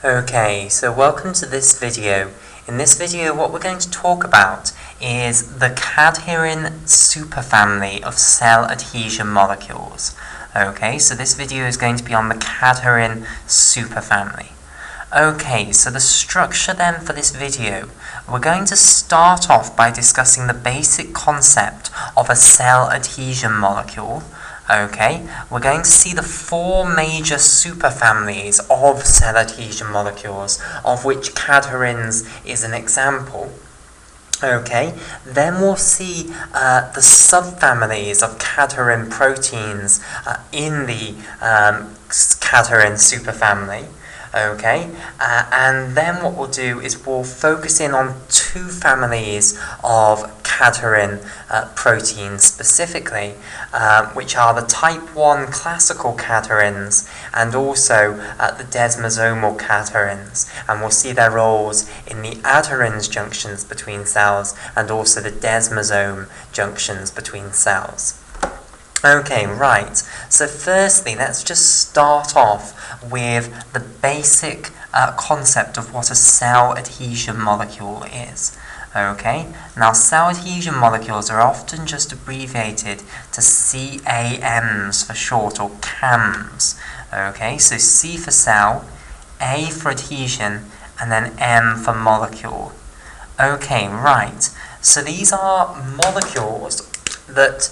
Okay, so welcome to this video. In this video, what we're going to talk about is the Cadherin superfamily of cell adhesion molecules. Okay, so this video is going to be on the Cadherin superfamily. Okay, so the structure then for this video, we're going to start off by discussing the basic concept of a cell adhesion molecule. Okay, we're going to see the four major superfamilies of cell adhesion molecules, of which Cadherins is an example. Okay, then we'll see the subfamilies of Cadherin proteins in the Cadherin superfamily. Okay, and then what we'll do is we'll focus in on two families of Cadherin proteins specifically, which are the type 1 classical Cadherins and also the desmosomal Cadherins, and we'll see their roles in the adherins junctions between cells and also the desmosome junctions between cells. Okay, right, so firstly let's just start off with the basic concept of what a cell adhesion molecule is. Okay, now cell adhesion molecules are often just abbreviated to CAMs for short, or CAMs. Okay, so C for cell, A for adhesion, and then M for molecule. Okay, right, so these are molecules that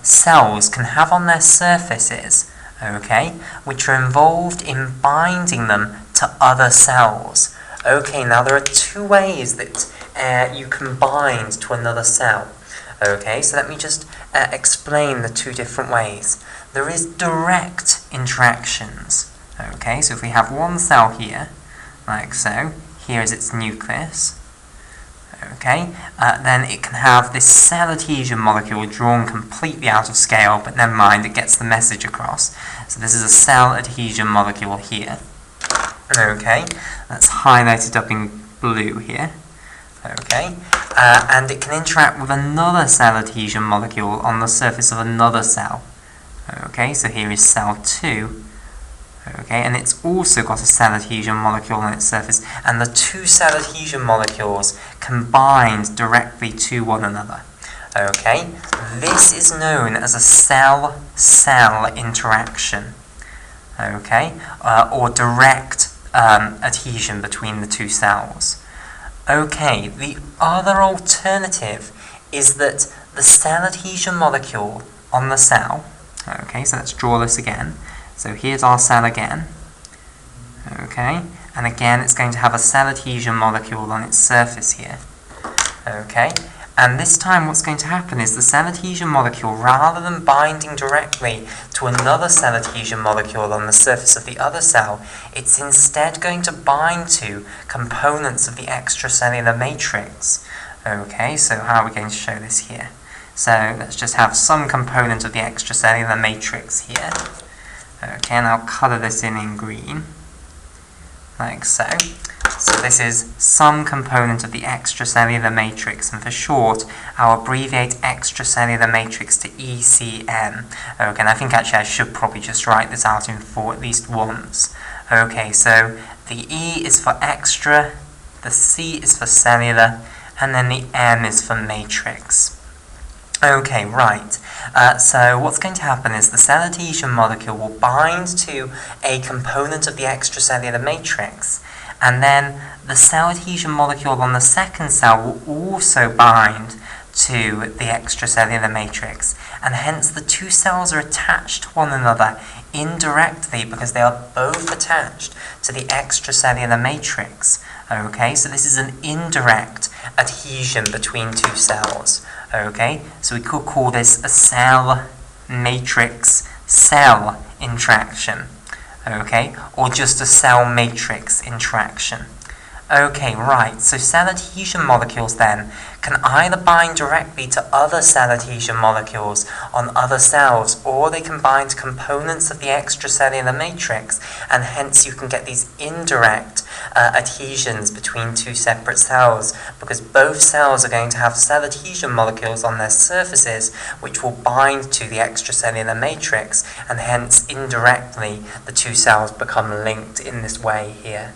cells can have on their surfaces, okay, which are involved in binding them to other cells. Okay, now there are two ways that you can bind to another cell. Okay, so let me just explain the two different ways. There is direct interactions. Okay, so if we have one cell here, like so, here is its nucleus. Okay, then it can have this cell adhesion molecule drawn completely out of scale, but never mind, it gets the message across. So this is a cell adhesion molecule here. Okay, that's highlighted up in blue here. Okay, and it can interact with another cell adhesion molecule on the surface of another cell. Okay, so here is cell 2. Okay, and it's also got a cell adhesion molecule on its surface, and the two cell adhesion molecules can bind directly to one another. Okay, this is known as a cell-cell interaction. Okay, or direct adhesion between the two cells. Okay, the other alternative is that the cell adhesion molecule on the cell, okay, so let's draw this again. So here's our cell again, okay, and again it's going to have a cell adhesion molecule on its surface here, okay, and this time what's going to happen is the cell adhesion molecule, rather than binding directly to another cell adhesion molecule on the surface of the other cell, it's instead going to bind to components of the extracellular matrix. Okay, so how are we going to show this here? So let's just have some component of the extracellular matrix here. Okay, and I'll colour this in green, like so. So this is some component of the extracellular matrix, and for short, I'll abbreviate extracellular matrix to ECM. Okay, and I think actually I should probably just write this out in full at least once. Okay, so the E is for extra, the C is for cellular, and then the M is for matrix. Okay, right, so what's going to happen is the cell adhesion molecule will bind to a component of the extracellular matrix, and then the cell adhesion molecule on the second cell will also bind to the extracellular matrix, and hence the two cells are attached to one another indirectly because they are both attached to the extracellular matrix. Okay, so this is an indirect adhesion between two cells. Okay, so we could call this a cell matrix cell interaction. Okay, or just a cell matrix interaction. Okay, right, so cell adhesion molecules then can either bind directly to other cell adhesion molecules on other cells, or they can bind to components of the extracellular matrix, and hence you can get these indirect adhesions between two separate cells, because both cells are going to have cell adhesion molecules on their surfaces which will bind to the extracellular matrix, and hence indirectly the two cells become linked in this way here.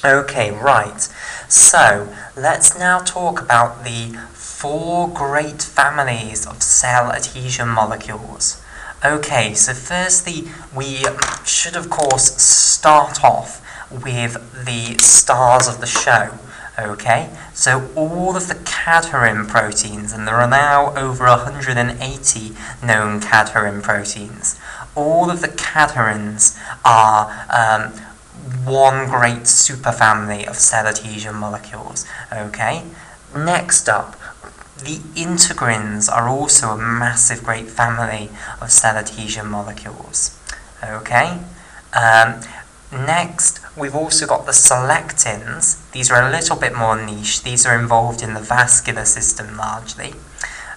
Okay, right, so let's now talk about the 4 great families of cell adhesion molecules. Okay, so firstly, we should of course start off with the stars of the show. Okay, so all of the Cadherin proteins, and there are now over 180 known Cadherin proteins, all of the Cadherins are one great superfamily of cell adhesion molecules. Okay, next up, the integrins are also a massive great family of cell adhesion molecules. Okay, next we've also got the selectins. These are a little bit more niche. These are involved in the vascular system largely.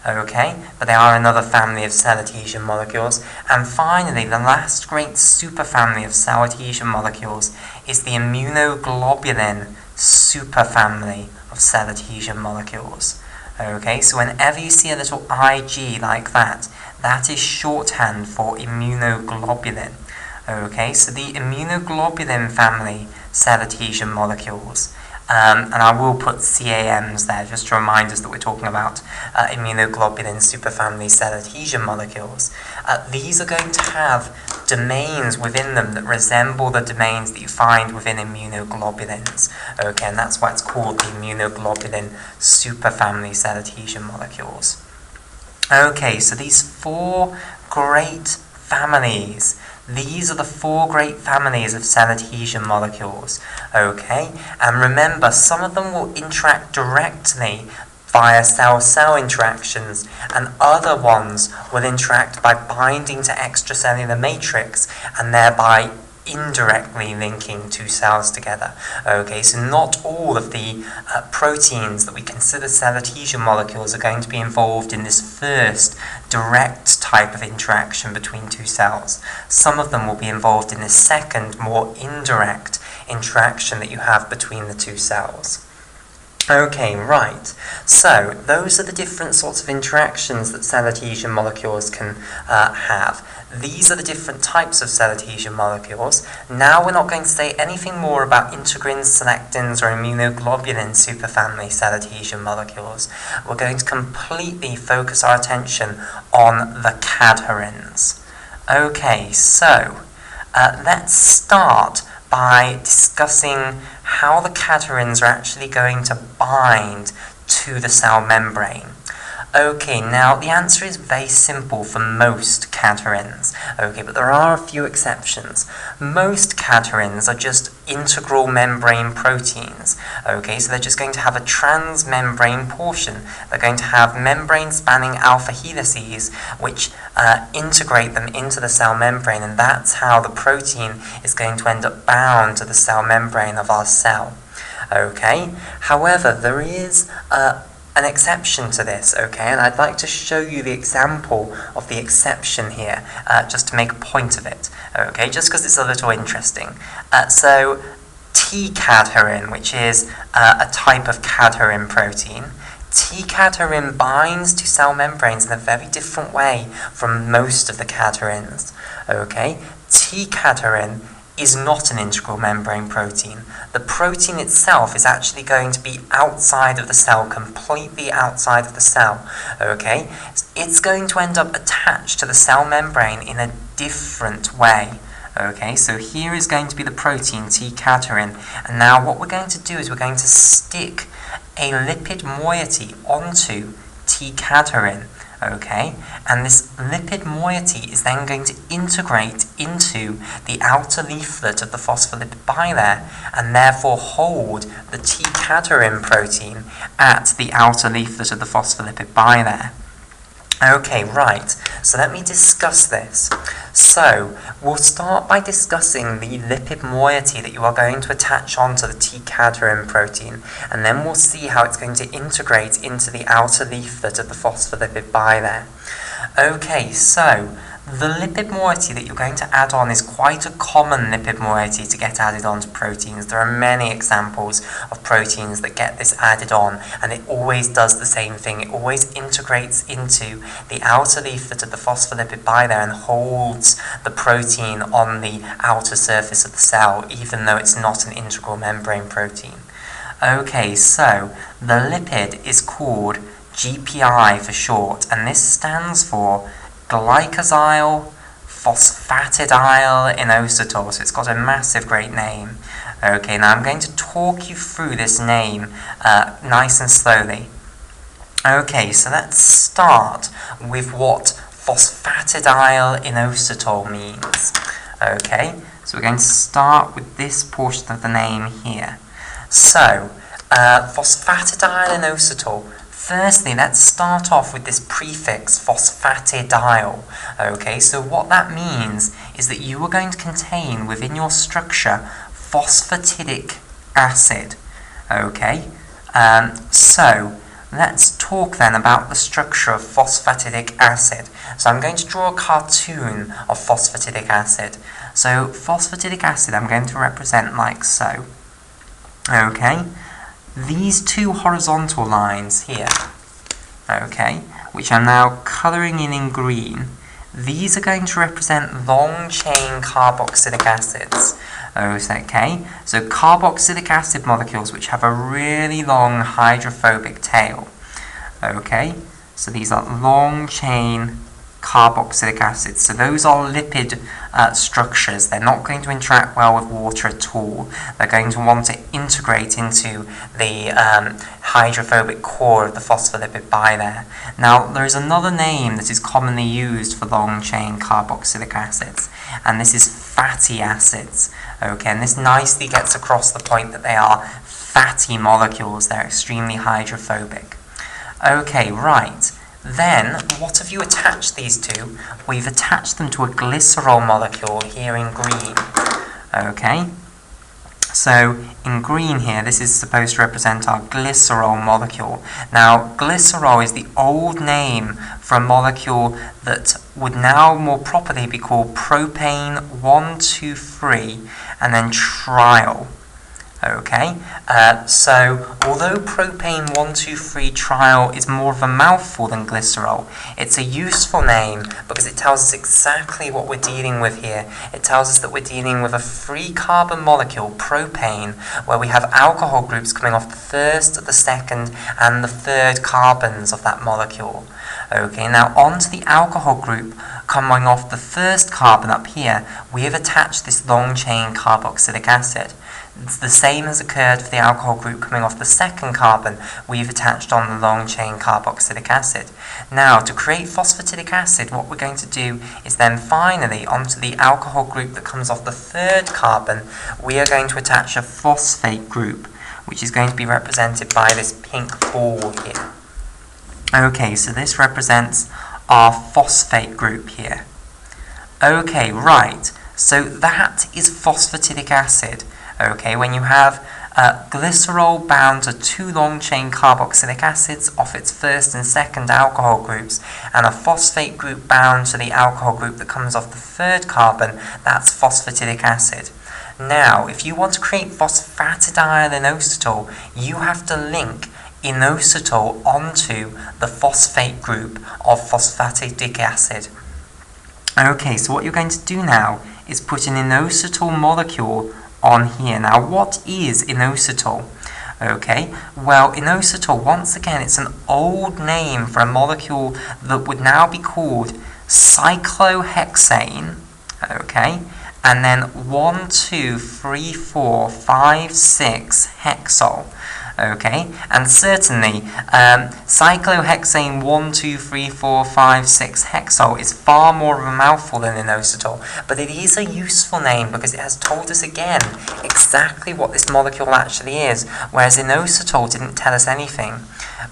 Okay, but they are another family of cell adhesion molecules. And finally, the last great superfamily of cell adhesion molecules is the immunoglobulin superfamily of cell adhesion molecules. Okay, so whenever you see a little Ig like that, that is shorthand for immunoglobulin. Okay, so the immunoglobulin family cell adhesion molecules, and I will put CAMs there just to remind us that we're talking about immunoglobulin superfamily cell adhesion molecules. These are going to have domains within them that resemble the domains that you find within immunoglobulins. Okay, and that's why it's called the immunoglobulin superfamily cell adhesion molecules. Okay, so these 4 great families, these are the 4 great families of cell adhesion molecules. Okay, and remember, some of them will interact directly via cell-cell interactions, and other ones will interact by binding to extracellular matrix and thereby indirectly linking two cells together. Okay, so not all of the proteins that we consider cell adhesion molecules are going to be involved in this first direct type of interaction between two cells. Some of them will be involved in this second, more indirect interaction that you have between the two cells. Okay, right. So, those are the different sorts of interactions that cell adhesion molecules can have. These are the different types of cell adhesion molecules. Now we're not going to say anything more about integrins, selectins, or immunoglobulin superfamily cell adhesion molecules. We're going to completely focus our attention on the cadherins. Okay, so let's start by discussing how the cadherins are actually going to bind to the cell membrane. Okay, now the answer is very simple for most cadherins, okay, but there are a few exceptions. Most cadherins are just integral membrane proteins, okay, so they're just going to have a transmembrane portion. They're going to have membrane-spanning alpha helices which integrate them into the cell membrane, and that's how the protein is going to end up bound to the cell membrane of our cell. Okay, however, there is an exception to this, okay, and I'd like to show you the example of the exception here, just to make a point of it, okay, just because it's a little interesting. So, T-cadherin, which is a type of cadherin protein, T-cadherin binds to cell membranes in a very different way from most of the cadherins, okay. T-cadherin is not an integral membrane protein. The protein itself is actually going to be outside of the cell, completely outside of the cell, okay? It's going to end up attached to the cell membrane in a different way, okay? So here is going to be the protein T-cadherin, and now what we're going to do is we're going to stick a lipid moiety onto T-cadherin, okay, and this lipid moiety is then going to integrate into the outer leaflet of the phospholipid bilayer and therefore hold the T-cadherin protein at the outer leaflet of the phospholipid bilayer. Okay, right, So let me discuss this. So we'll start by discussing the lipid moiety that you are going to attach onto the T-cadherin protein, and then we'll see how it's going to integrate into the outer leaflet of the phospholipid by there. Okay, so the lipid moiety that you're going to add on is quite a common lipid moiety to get added onto proteins. There are many examples of proteins that get this added on, and it always does the same thing. It always integrates into the outer leaflet of the phospholipid by there and holds the protein on the outer surface of the cell, even though it's not an integral membrane protein. Okay, so the lipid is called GPI for short, and this stands for glycosyl phosphatidyl inositol, so it's got a massive great name. Okay, now I'm going to talk you through this name nice and slowly. Okay, so let's start with what phosphatidyl inositol means. Okay, so we're going to start with this portion of the name here. So, phosphatidyl inositol. Firstly, let's start off with this prefix, phosphatidyl. Okay, so what that means is that you are going to contain within your structure phosphatidic acid. Okay, so let's talk then about the structure of phosphatidic acid. So I'm going to draw a cartoon of phosphatidic acid. So phosphatidic acid I'm going to represent like so. Okay, these two horizontal lines here, okay, which I'm now colouring in green, these are going to represent long-chain carboxylic acids. Okay, so carboxylic acid molecules which have a really long hydrophobic tail. Okay, so these are long-chain carboxylic acids. So those are lipid structures. They're not going to interact well with water at all. They're going to want to integrate into the hydrophobic core of the phospholipid by there. Now, there is another name that is commonly used for long-chain carboxylic acids, and this is fatty acids. Okay, and this nicely gets across the point that they are fatty molecules. They're extremely hydrophobic. Okay, right. Then, what have you attached these to? We've attached them to a glycerol molecule here in green. Okay, so in green here, this is supposed to represent our glycerol molecule. Now, glycerol is the old name for a molecule that would now more properly be called propane 1,2,3 and then triol. Okay, so although propane 1,2,3 triol is more of a mouthful than glycerol, it's a useful name because it tells us exactly what we're dealing with here. It tells us that we're dealing with a 3-carbon molecule, propane, where we have alcohol groups coming off the first, the second, and the third carbons of that molecule. Okay, now onto the alcohol group coming off the first carbon up here, we have attached this long-chain carboxylic acid. It's the same as occurred for the alcohol group coming off the second carbon. We've attached on the long-chain carboxylic acid. Now, to create phosphatidic acid, what we're going to do is then finally, onto the alcohol group that comes off the third carbon, we are going to attach a phosphate group, which is going to be represented by this pink ball here. Okay, so this represents our phosphate group here. Okay, right, so that is phosphatidic acid. Okay, when you have glycerol bound to 2 long-chain carboxylic acids off its first and second alcohol groups, and a phosphate group bound to the alcohol group that comes off the third carbon, that's phosphatidic acid. Now, if you want to create phosphatidyl inositol, you have to link inositol onto the phosphate group of phosphatidic acid. Okay, so what you're going to do now is put an inositol molecule on here. Now, what is inositol? Okay, well, inositol, once again, it's an old name for a molecule that would now be called cyclohexane, okay, and then 1, 2, 3, 4, 5, 6 hexol. Okay, and certainly cyclohexane 1, 2, 3, 4, 5, 6 hexol is far more of a mouthful than inositol, but it is a useful name because it has told us again exactly what this molecule actually is, whereas inositol didn't tell us anything.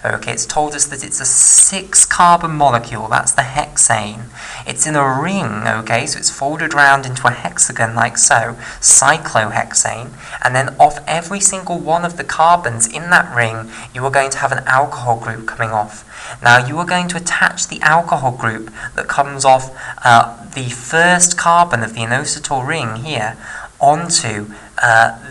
Okay, it's told us that it's a 6-carbon molecule, that's the hexane. It's in a ring, okay, so it's folded around into a hexagon like so, cyclohexane, and then off every single one of the carbons in that ring, you are going to have an alcohol group coming off. Now, you are going to attach the alcohol group that comes off the first carbon of the inositol ring here onto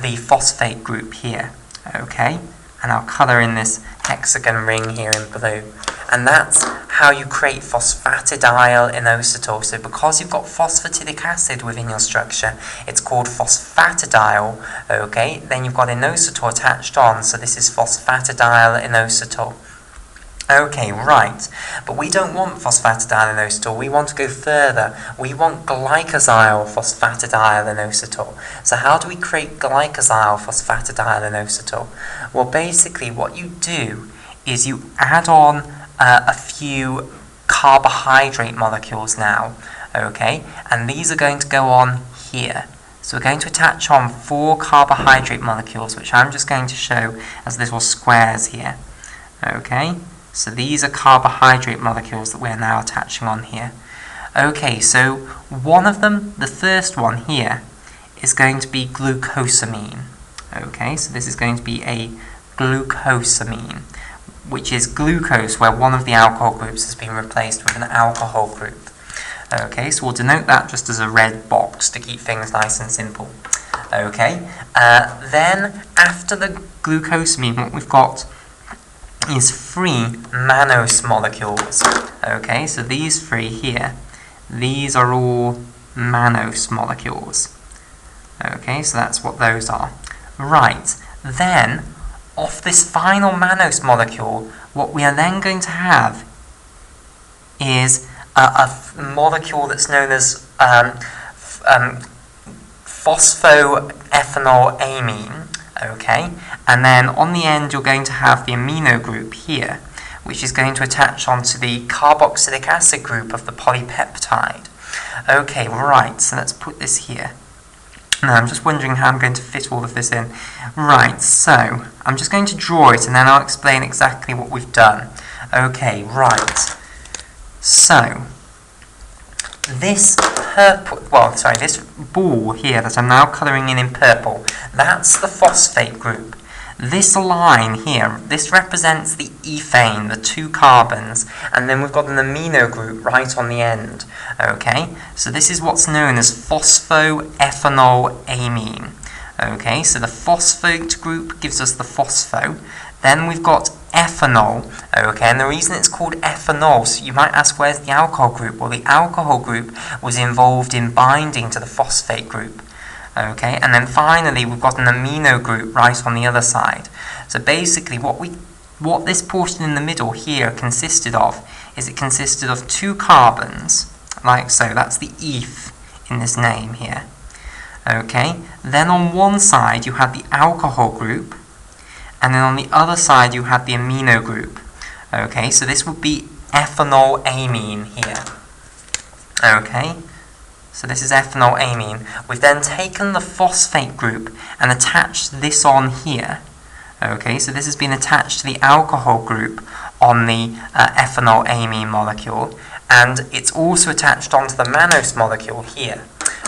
the phosphate group here, okay? And I'll colour in this hexagon ring here in blue. And that's how you create phosphatidyl inositol. So because you've got phosphatidic acid within your structure, it's called phosphatidyl, okay? Then you've got inositol attached on, so this is phosphatidyl inositol. Okay, right, but we don't want phosphatidyl inositol, we want to go further. We want glycosyl phosphatidyl inositol. So how do we create glycosyl phosphatidyl inositol? Well, basically what you do is you add on a few carbohydrate molecules now, okay, and these are going to go on here. So we're going to attach on 4 carbohydrate molecules, which I'm just going to show as little squares here, okay. So these are carbohydrate molecules that we're now attaching on here. Okay, so one of them, the first one here, is going to be glucosamine. Okay, so this is going to be a glucosamine, which is glucose where one of the alcohol groups has been replaced with an alcohol group. Okay, so we'll denote that just as a red box to keep things nice and simple. Okay, then after the glucosamine, what we've got is 3 mannose molecules. Okay, so these 3 here, these are all mannose molecules. Okay, so that's what those are. Right, then, off this final mannose molecule, what we are then going to have is a molecule that's known as phosphoethanol amine. Okay, and then on the end you're going to have the amino group here, which is going to attach onto the carboxylic acid group of the polypeptide. Okay, right, so let's put this here. Now I'm just wondering how I'm going to fit all of this in. Right, so I'm just going to draw it and then I'll explain exactly what we've done. Okay, right, so this this ball here that I'm now colouring in purple, that's the phosphate group. This line here, this represents the ethane, the 2 carbons, and then we've got an amino group right on the end. Okay, so this is what's known as phosphoethanol amine. Okay, so the phosphate group gives us the phospho. Then we've got ethanol, okay, and the reason it's called ethanol, so you might ask where's the alcohol group? Well, the alcohol group was involved in binding to the phosphate group, okay, and then finally we've got an amino group right on the other side. So basically what this portion in the middle here consisted of is it consisted of 2 carbons, like so, that's the eth in this name here, okay, then on one side you had the alcohol group, and then on the other side you had the amino group. Okay, so this would be ethanol amine here. Okay, so this is ethanol amine. We've then taken the phosphate group and attached this on here. Okay, so this has been attached to the alcohol group on the ethanol amine molecule, and it's also attached onto the mannose molecule here.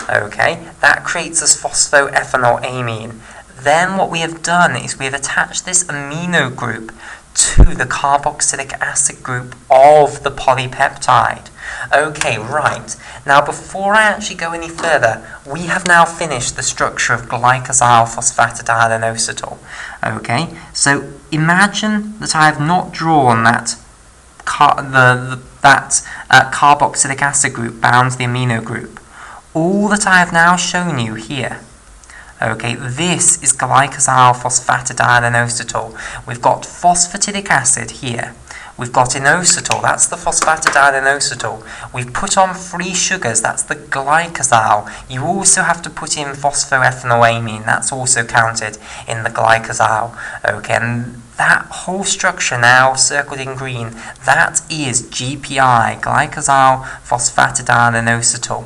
Okay, that creates us phosphoethanol amine. Then what we have done is we have attached this amino group to the carboxylic acid group of the polypeptide. Okay, right. Now before I actually go any further, we have now finished the structure of glycosyl phosphatidyl inositol. Okay, so imagine that I have not drawn that carboxylic acid group bound to the amino group. All that I have now shown you here, okay, this is glycosyl phosphatidyl inositol. We've got phosphatidic acid here. We've got inositol, that's the phosphatidyl inositol. We've put on 3 sugars, that's the glycosyl. You also have to put in phosphoethanol amine, that's also counted in the glycosyl. Okay, and that whole structure now circled in green, that is GPI, glycosyl phosphatidyl inositol.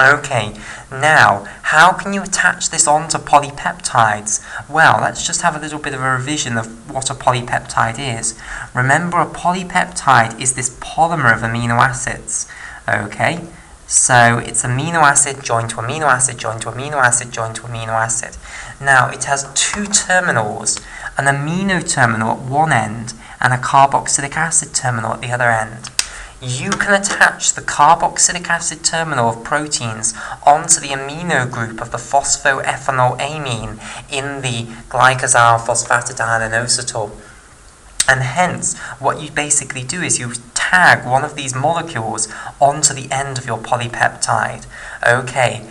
Okay, now, how can you attach this onto polypeptides? Well, let's just have a little bit of a revision of what a polypeptide is. Remember, a polypeptide is this polymer of amino acids. Okay, so it's amino acid joined to amino acid joined to amino acid joined to amino acid. Now, it has two terminals, an amino terminal at one end and a carboxylic acid terminal at the other end. You can attach the carboxylic acid terminal of proteins onto the amino group of the phosphoethanol amine in the glycosyl phosphatidic inositol. And hence, what you basically do is you tag one of these molecules onto the end of your polypeptide. Okay,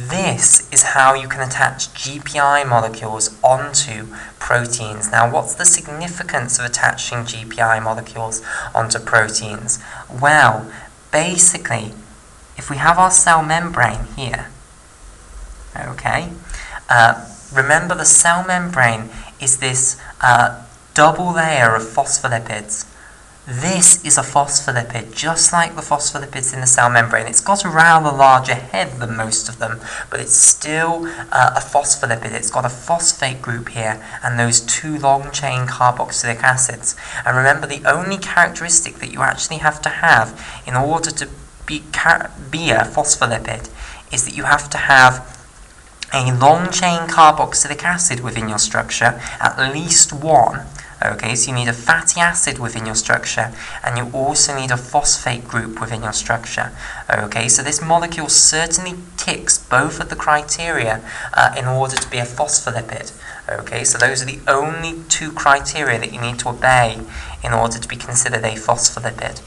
this is how you can attach GPI molecules onto proteins. Now, what's the significance of attaching GPI molecules onto proteins? Well, basically, if we have our cell membrane here, okay, remember the cell membrane is this double layer of phospholipids. This is a phospholipid, just like the phospholipids in the cell membrane. It's got a rather larger head than most of them, but it's still a phospholipid. It's got a phosphate group here and those two long-chain carboxylic acids. And remember, the only characteristic that you actually have to have in order to be a phospholipid is that you have to have a long-chain carboxylic acid within your structure, at least one. Okay, so you need a fatty acid within your structure, and you also need a phosphate group within your structure. Okay, so this molecule certainly ticks both of the criteria in order to be a phospholipid. Okay, so those are the only two criteria that you need to obey in order to be considered a phospholipid.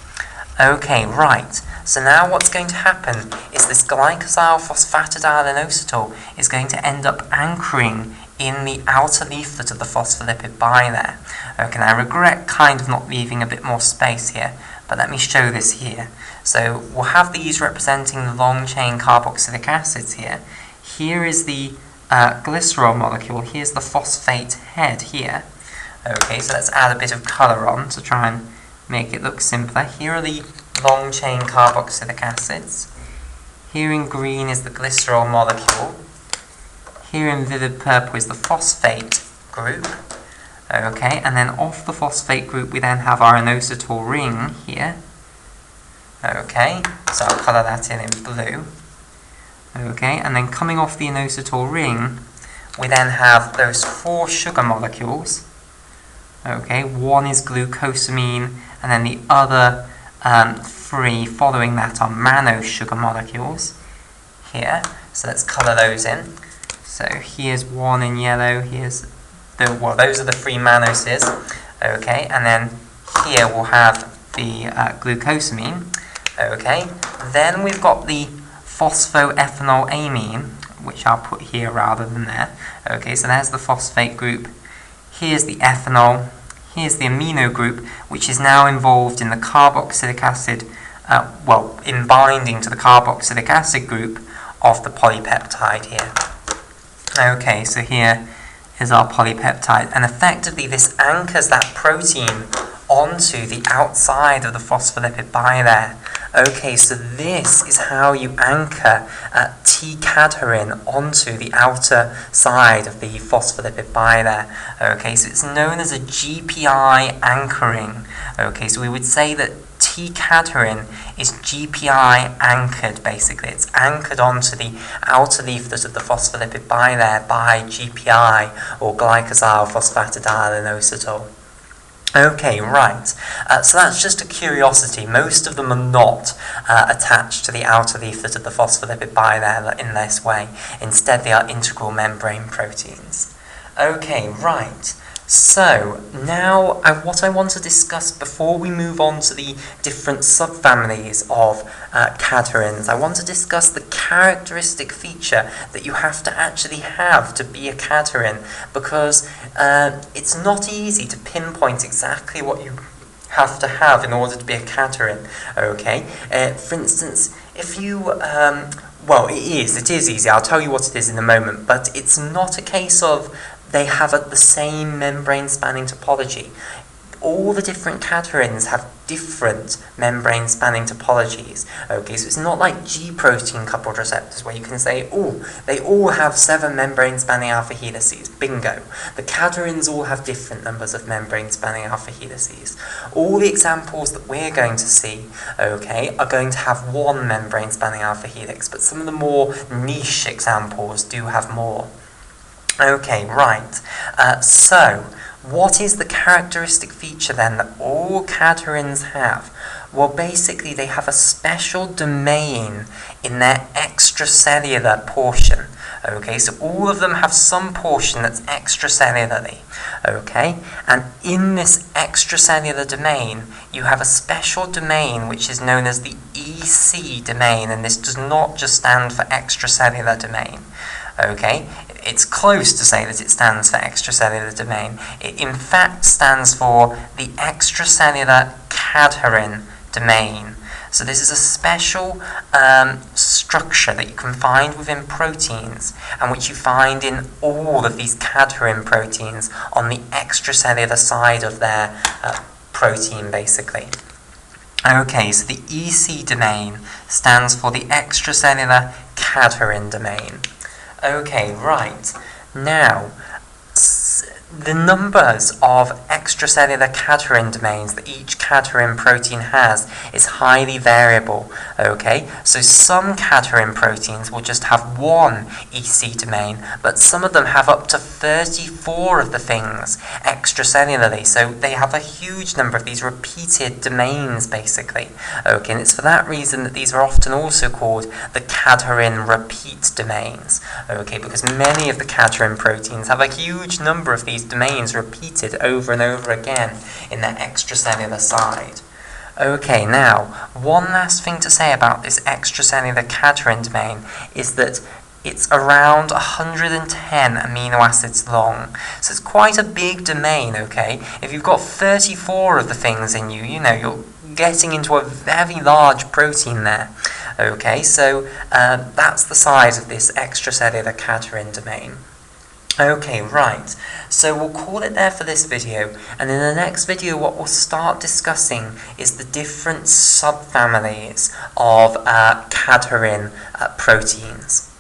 Okay, right. So now what's going to happen is this glycosyl phosphatidic inositol is going to end up anchoring in the outer leaflet of the phospholipid bilayer. Okay, now I regret kind of not leaving a bit more space here, but let me show this here. So we'll have these representing the long-chain carboxylic acids here. Here is the glycerol molecule, here's the phosphate head here. Okay, so let's add a bit of colour on to try and make it look simpler. Here are the long-chain carboxylic acids. Here in green is the glycerol molecule. Here in vivid purple is the phosphate group. Okay, and then off the phosphate group we then have our inositol ring here. Okay, so I'll colour that in blue. Okay, and then coming off the inositol ring, we then have those four sugar molecules. Okay, one is glucosamine, and then the other three following that are mannose sugar molecules here. So let's colour those in. So here's one in yellow, here's those are the three mannoses. Okay, and then here we'll have the glucosamine. Okay, then we've got the phosphoethanol amine, which I'll put here rather than there. Okay, so there's the phosphate group. Here's the ethanol. Here's the amino group, which is now involved in the carboxylic acid, in binding to the carboxylic acid group of the polypeptide here. Okay, so here is our polypeptide, and effectively this anchors that protein onto the outside of the phospholipid bilayer. Okay, so this is how you anchor T-cadherin onto the outer side of the phospholipid bilayer. Okay, so it's known as a GPI anchoring. Okay, so we would say that T-cadherin is GPI anchored, basically. It's anchored onto the outer leaflet of the phospholipid bilayer by GPI, or glycosyl phosphatidic inositol. Okay, right. So that's just a curiosity. Most of them are not attached to the outer leaflet of the phospholipid bilayer in this way. Instead, they are integral membrane proteins. Okay, right. So, now what I want to discuss before we move on to the different subfamilies of cadherins, I want to discuss the characteristic feature that you have to actually have to be a cadherin, because it's not easy to pinpoint exactly what you have to have in order to be a cadherin. Okay, for instance, if you well, it is easy. I'll tell you what it is in a moment, but it's not a case of they have the same membrane-spanning topology. all the different cadherins have different membrane spanning topologies. Okay, so it's not like G protein coupled receptors where you can say, oh, they all have 7 membrane spanning alpha helices. Bingo. The cadherins all have different numbers of membrane spanning alpha helices. All the examples that we're going to see, okay, are going to have 1 membrane spanning alpha helix, but some of the more niche examples do have more. Okay, right. So, what is the characteristic feature then that all cadherins have? Well, basically they have a special domain in their extracellular portion. Okay, so all of them have some portion that's extracellularly. Okay, and in this extracellular domain, you have a special domain which is known as the EC domain, and this does not just stand for extracellular domain. Okay, it's close to say that it stands for extracellular domain. It in fact stands for the extracellular cadherin domain. So this is a special structure that you can find within proteins, and which you find in all of these cadherin proteins on the extracellular side of their protein, basically. Okay, so the EC domain stands for the extracellular cadherin domain. Okay, right. Now, the numbers of extracellular cadherin domains that each cadherin protein has is highly variable. Okay, so some cadherin proteins will just have 1 EC domain, but some of them have up to 34 of the things extracellularly. So they have a huge number of these repeated domains, basically. Okay, and it's for that reason that these are often also called the cadherin repeat domains. Okay, because many of the cadherin proteins have a huge number of these domains repeated over and over again in their extracellular side. Okay, now, one last thing to say about this extracellular cadherin domain is that it's around 110 amino acids long. So it's quite a big domain, okay? If you've got 34 of the things in you, you know, you're getting into a very large protein there. Okay, so that's the size of this extracellular cadherin domain. Okay, right, so we'll call it there for this video, and in the next video what we'll start discussing is the different subfamilies of cadherin proteins.